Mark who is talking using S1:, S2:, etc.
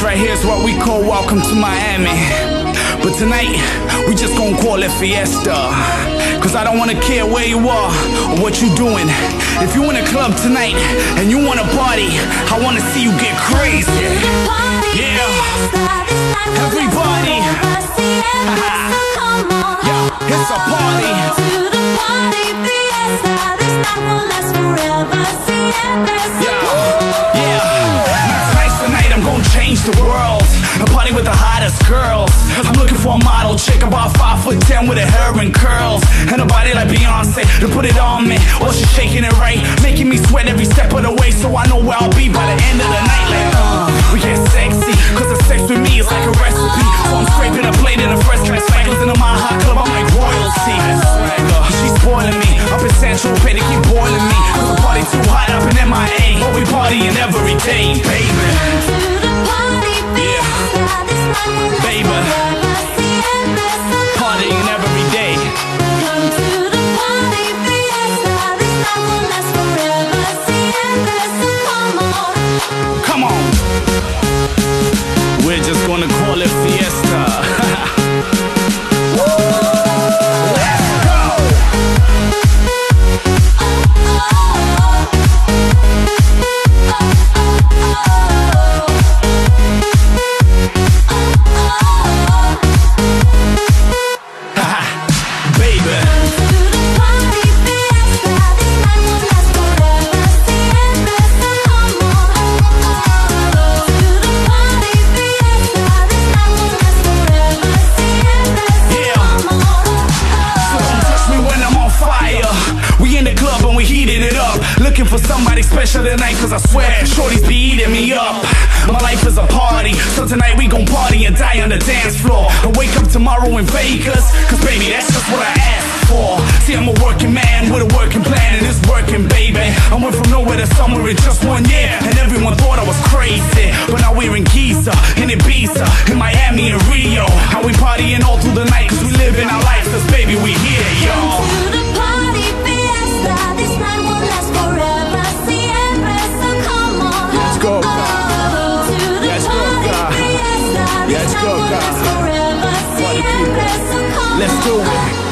S1: right here is what we call Welcome to Miami. But tonight, we just gonna call it Fiesta. Cause I don't wanna care where you are or what you doing. If you in a club tonight and you wanna party, I wanna see you get crazy. Yeah, everybody. Yeah, it's a party. Change the world, a party with the hottest girls. I'm looking for a model chick about 5'10" with her hair and curls, and a body like Beyonce to put it on me. Well, she's shaking it right, making me sweat every step of the way. So I know where I'll be by the end of the night. Like, we get sexy, cause the sex with me is like a recipe. So I'm scraping a plate in a first class cycles into my hot club. I'm like royalty. She's spoiling me up in Central Pay, they keep boiling me. Cause the party too hot up in MIA, but we partying every day, baby. Baby, partying every day. Come to the party, Fiesta. This night will last forever. Siempre, so come on. We're just gonna call it Fiesta. Looking for somebody special tonight, cause I swear shorties be eating me up. My life is a party, so tonight we gon' party and die on the dance floor. And wake up tomorrow in Vegas, cause baby, that's just what I asked for. See, I'm a working man with a working plan, and it's working, baby. I went from nowhere to somewhere in just 1 year, and everyone thought I was crazy. But now we're in Giza, in Ibiza, in Miami and Rio. And we partying all through the night, cause we living our life, cause baby, we here, y'all. Let's go, God. Let's do it.